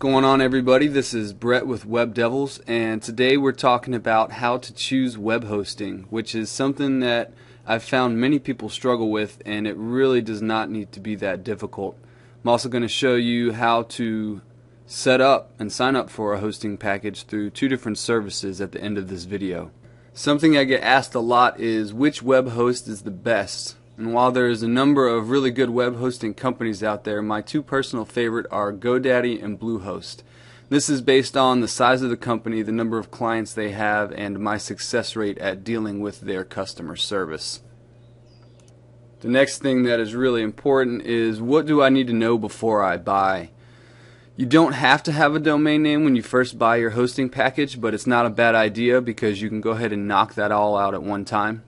going on, everybody? This is Brett with Web Devils, and today we're talking about how to choose web hosting, which is something that I've found many people struggle with, and it really does not need to be that difficult. I'm also going to show you how to set up and sign up for a hosting package through two different services at the end of this video. Something I get asked a lot is which web host is the best. And while there is a number of really good web hosting companies out there, my two personal favorite are GoDaddy and Bluehost. This is based on the size of the company, the number of clients they have, and my success rate at dealing with their customer service. The next thing that is really important is, what do I need to know before I buy? You don't have to have a domain name when you first buy your hosting package, but it's not a bad idea because you can go ahead and knock that all out at one time.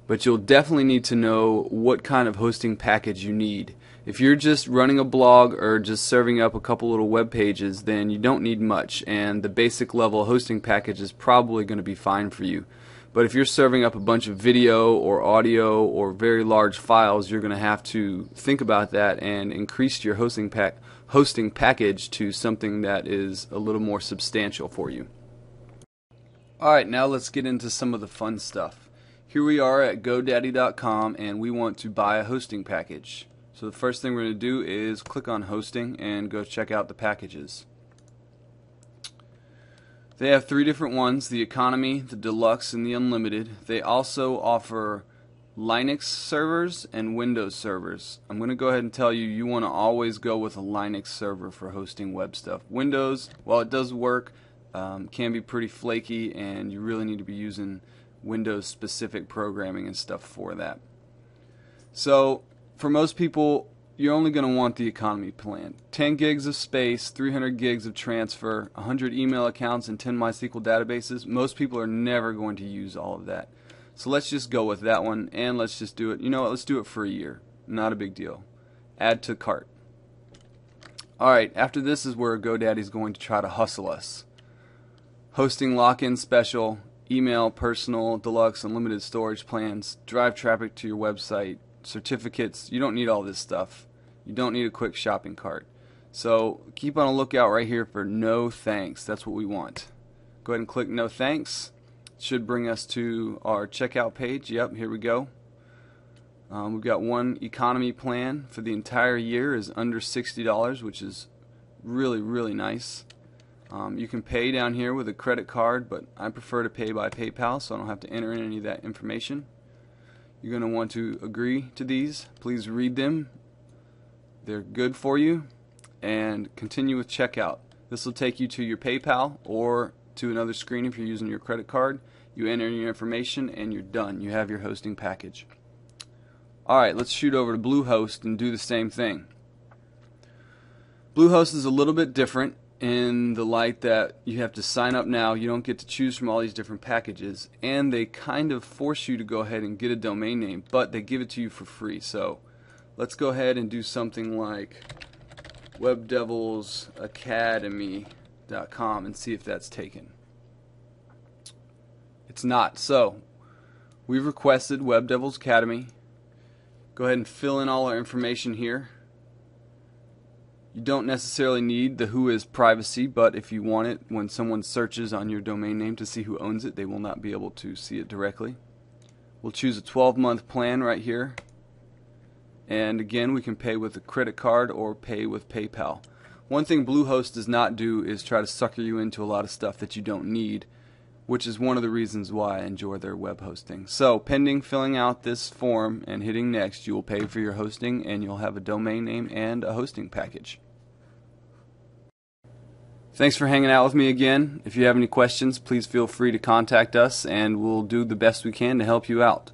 But you'll definitely need to know what kind of hosting package you need. If you're just running a blog or just serving up a couple little web pages, then you don't need much, and the basic level hosting package is probably going to be fine for you. But if you're serving up a bunch of video or audio or very large files, you're going to have to think about that and increase your hosting package to something that is a little more substantial for you. Alright, now let's get into some of the fun stuff. Here we are at GoDaddy.com, and we want to buy a hosting package. So the first thing we're going to do is click on hosting and go check out the packages. They have three different ones: the economy, the deluxe, and the unlimited. They also offer Linux servers and Windows servers. I'm going to go ahead and tell you, you want to always go with a Linux server for hosting web stuff. Windows, while it does work, can be pretty flaky, and you really need to be using Windows specific programming and stuff for that. So for most people, you're only going to want the economy plan. 10 gigs of space, 300 gigs of transfer, 100 email accounts, and 10 MySQL databases. Most people are never going to use all of that. So let's just go with that one, and let's just do it. You know what, let's do it for a year. Not a big deal. Add to cart. Alright, after this is where GoDaddy's going to try to hustle us. Hosting lock-in special, email, personal, deluxe, unlimited storage plans, drive traffic to your website, certificates. You don't need all this stuff. You don't need a quick shopping cart. So keep on a lookout right here for no thanks. That's what we want. Go ahead and click no thanks. It should bring us to our checkout page. Yep, here we go. We've got one economy plan for the entire year is under $60, which is really, really nice. You can pay down here with a credit card, but I prefer to pay by PayPal so I don't have to enter in any of that information. You're going to want to agree to these. Please read them. They're good for you. And continue with checkout. This will take you to your PayPal or to another screen if you're using your credit card. You enter in your information and you're done. You have your hosting package. Alright, let's shoot over to Bluehost and do the same thing. Bluehost is a little bit different in the light that you have to sign up now. You don't get to choose from all these different packages, and they kind of force you to go ahead and get a domain name, but they give it to you for free. So let's go ahead and do something like webdevilsacademy.com and see if that's taken. It's not. So we've requested Web Devils Academy. Go ahead and fill in all our information here. You don't necessarily need the who is privacy, but if you want it, when someone searches on your domain name to see who owns it, they will not be able to see it directly. We'll choose a 12-month plan right here. And again, we can pay with a credit card or pay with PayPal. One thing Bluehost does not do is try to sucker you into a lot of stuff that you don't need, which is one of the reasons why I enjoy their web hosting. So, pending filling out this form and hitting next, you will pay for your hosting and you'll have a domain name and a hosting package. Thanks for hanging out with me again. If you have any questions, please feel free to contact us and we'll do the best we can to help you out.